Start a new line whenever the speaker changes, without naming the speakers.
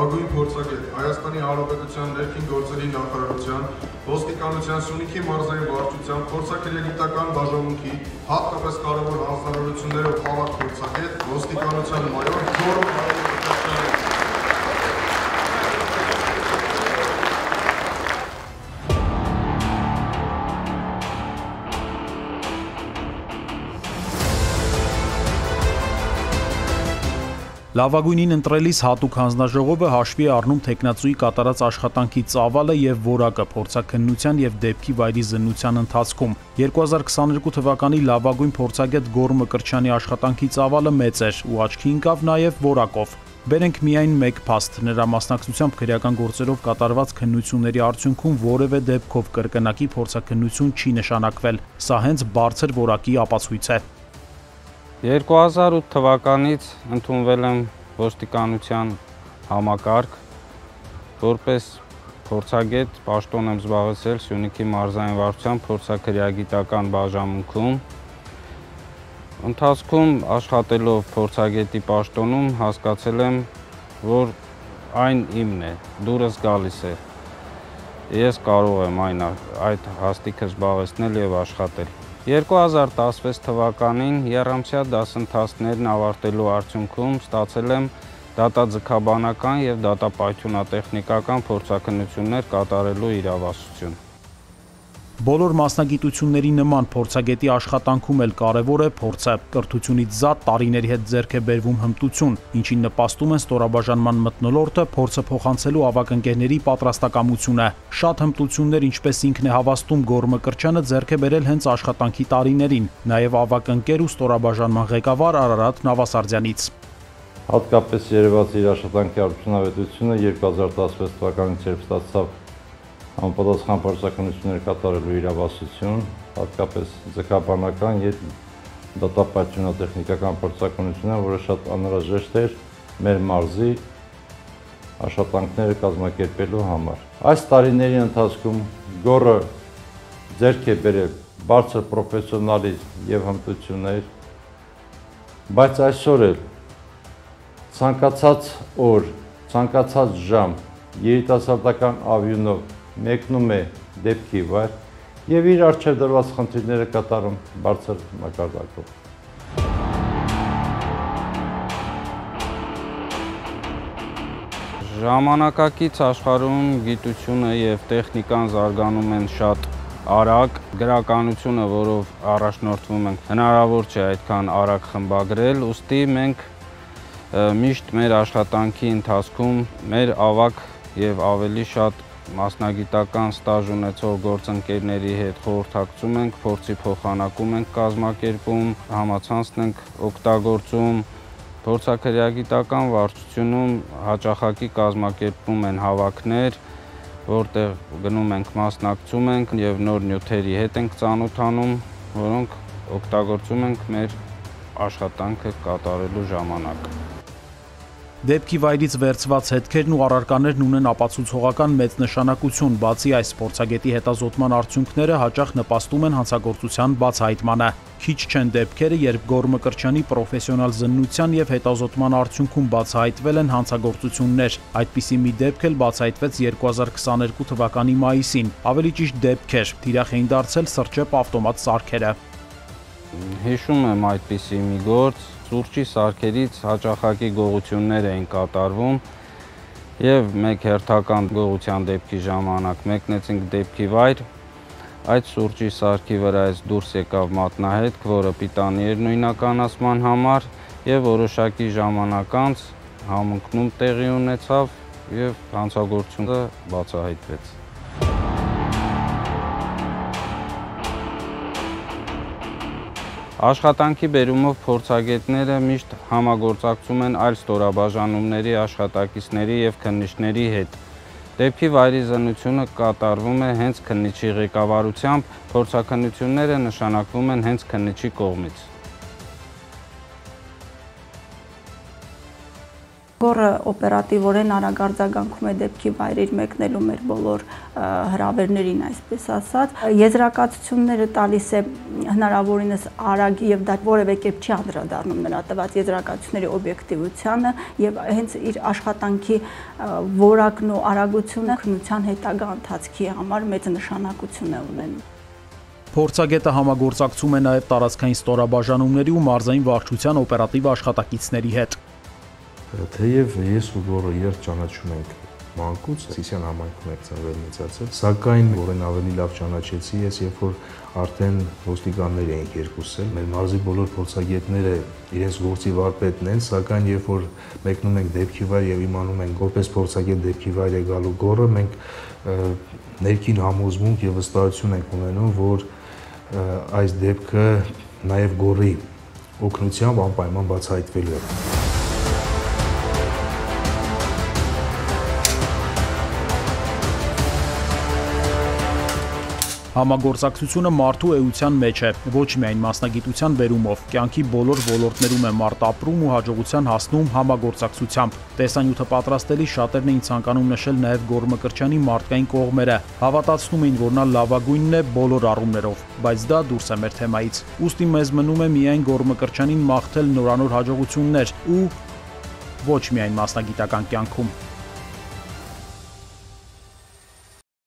լավագույն փորձագետ Հայաստանի Հանրապետության ներքին գործերի նախարարության, ոստիկանության Սյունիքի մարզային վարչության, փորձաքերեգիտական բաժանմունքի, հատկապես կարևոր հանձնարարություններով ավագ փորձագետ, ոստիկանության մայոր Գորո Հայրապետյանին։
Լավագույնին ընտրելիս հատուկ հանձնաժողովը հաշվի է առնում թեկնածուի կատարած աշխատանքի ծավալը եւ որակը փորձաքննության եւ դեպքի վայրի զննության ընթացքում։ 2022 թվականի լավագույն փորձագետ Գոռ Մկրտչյանի աշխատանքի ծավալը մեծ էր ու աչքի ընկավ նաեւ որակով։ Բերենք միայն մեկ փաստ՝ նրա մասնակցությամբ քրեական գործերով կատարված քննությունների արդյունքում որևէ դեպքով կրկնակի փորձաքննություն չի նշանակվել։ Սա հենց բարձր որակի ապացույց է։
2008 թվականից ընդունվել եմ ոստիկանության համակարգ, որպես փորձագետ պաշտոն եմ զբաղեցրել Սյունիքի մարզային վարչության փորձաքերեգիտական բաժանմունքում։ Ընթացքում աշխատելով փորձագետի պաշտոնում հասկացել եմ, որ այն իմն է, դուրս գալիս է։ Ես կարող եմ այդ հաստիքը զբաղեցնել եւ աշխատել։ 2016 թվականին եռամսյա դասընթացներն ավարտելու արդյունքում ստացել եմ դատաձգաբանական եւ դատապայթյունատեխնիկական փորձաքննություններ կատարելու իրավասություն։
Բոլոր մասնագիտությունների նման փորձագետի աշխատանքում էլ կարևոր է փորձը։ Կրթությունից զատ տարիների հետ ձեռք է բերվում հմտություն, ինչին նպաստում են ստորաբաժանման մթնոլորտը, փորձը փոխանցելու ավագ ընկերների պատրաստակամությունը։ Շատ հմտություններ, ինչպես ինքն է հավաստում Գոռ Մկրտչյանը, ձեռք է բերել հենց աշխատանքի տարիներին, նաև ավագ ընկեր ու ստորաբաժանման ղեկավար Արարատ Նավասարդյանից։
Հատկապես երևաց իր աշխատանքի արդյունավետությունը 2016 թվականից երբ ստացավ համապատասխան փորձաքննություններ կատարելու իրավասություն, հատկապես ձգաբանական եւ դատապայթյունատեխնիկական փորձաքննությունը, որը շատ անհրաժեշտ էր մեր մարզի աշխատանքները կազմակերպելու համար։ Այս տարիների ընթացքում Գոռը ձեռք է բերել բարձր պրոֆեսիոնալիզմ եւ հմտություններ, բայց այսօր էլ ցանկացած օր, ցանկացած ժամ երիտասարդական ավյունով մեկնում է դեպքի վայր եւ իր առջեւ դրված խնդիրները կատարում բարձր մակարդակով։
Ժամանակակից աշխարհում գիտությունը եւ տեխնիկան զարգանում են շատ արագ, գրականությունը, որով առաջնորդվում ենք, հնարավոր չէ այդքան արագ խմբագրել, ուստի մենք միշտ մեր աշխատանքի ընթացքում մեր ավագ եւ ավելի շատ մասնագիտական ստաժ ունեցող գործընկերների հետ խորհրդակցում ենք, փորձի փոխանակում ենք կազմակերպում, համացանցն ենք օգտագործում, փորձաքերեգիտական վարչությունում հաճախակի կազմակերպում են հավաքներ, որտեղ գնում ենք, մասնակցում ենք եւ նոր նյութերի հետ ենք ծանոթանում, որոնք օգտագործում ենք մեր աշխատանքը կատարելու ժամանակ։
Դեպքի վայրից վերցված հետքերն ու առարկաներն ունեն ապացուցողական մեծ նշանակություն, բացի այս փորձագետի հետազոտման արդյունքները հաճախ նպաստում են հանցագործության բացահայտմանը։ Քիչ չեն դեպքերը, երբ Գոռ Մկրտչյանի պրոֆեսիոնալ զննության եւ հետազոտման արդյունքում բացահայտվել են հանցագործություններ։ Այդպիսի մի դեպք էլ բացահայտվեց 2022 թվականի մայիսին։ Ավելի ճիշտ դեպքեր, թիրախ էին դարձել սրճեպ ավտոմատ սարքերը։
Հիշում եմ այդպիսի մի գործ, սուրճի սարքերից հաճախակի գողություններ էին կատարվում եւ մեկ հերթական գողության դեպքի ժամանակ մեկնեցինք դեպքի վայր, այդ սուրճի սարքի վրայից դուրս եկավ մատնահետք, որը պիտանի էր նույնականացման համար եւ որոշակի ժամանակ անց համընկնում տեղի ունեցավ եւ հանցագործությունը բացահայտվեց։ Աշխատանքի բերումով փորձագետները միշտ համագործակցում են այլ ստորաբաժանումների աշխատակիցների եւ քննիչների հետ։ Դեպքի վայրի զննությունը կատարվում է հենց քննիչի ղեկավարությամբ, փորձաքննությունները նշանակվում են հենց քննիչի կողմից։
Գորը օպերատիվորեն արագ արձագանքում է դեպքի վայրեր մեկնելու մեր բոլոր հրավերներին, այսպես ասած։ Եզրակացությունները տալիս է հնարավորինս արագ եւ դա որևէ կերպ չի անդրադառնում նրա տված եզրակացությունների օբյեկտիվությանը եւ հենց իր աշխատանքի որակն ու արագությունը քննության հետագա ընթացքի համար մեծ նշանակություն է ունենում։
Փորձագետը համագործակցում է նաև տարածքային ստորաբաժանումների ու մարզային վարչության օպերատիվ աշխատակիցների հետ։
Թեև ես ու Գորը երբ ճանաչում ենք մանկուց, Սիսիան համայնքում եք ծնվել մեծացել, սակայն Գորեն ավելի լավ ճանաչեցի ես, երբ որ արդեն ոստիկաններ էինք երկուսս էլ, մեր մարզի բոլոր փորձագետները իրենց գործի վարպետն են, սակայն երբ որ մեկնում ենք դեպքի վայր եւ իմանում ենք որպես փորձագետ դեպքի վայր է գալու Գորը, մենք ներքին համոզմունք եւ վստահություն ենք ունենում, որ այս դեպքը նաեւ Գորի օգնությամբ անպայման բացահայտվելու է։
Համագործակցությունը մարդու էության մեջ է, ոչ միայն մասնագիտության բերումով, կյանքի բոլոր ոլորտներում է մարդ ապրում ու հաջողության հասնում համագործակցությամբ։ Տեսանյութը պատրաստելի շատերն էին ցանկանում նշել նաև Գոր Մկրտչյանի մարդկային կողմերը, հավատացնում էին, որ նա լավագույնն է բոլոր առումներով, բայց դա դուրս է մեր թեմայից։ Ուստի մեզ մնում է միայն Գոր Մկրտչյանին մաղթել նորանոր հաջողություններ ու ոչ միայն մասնագիտական կյանքում։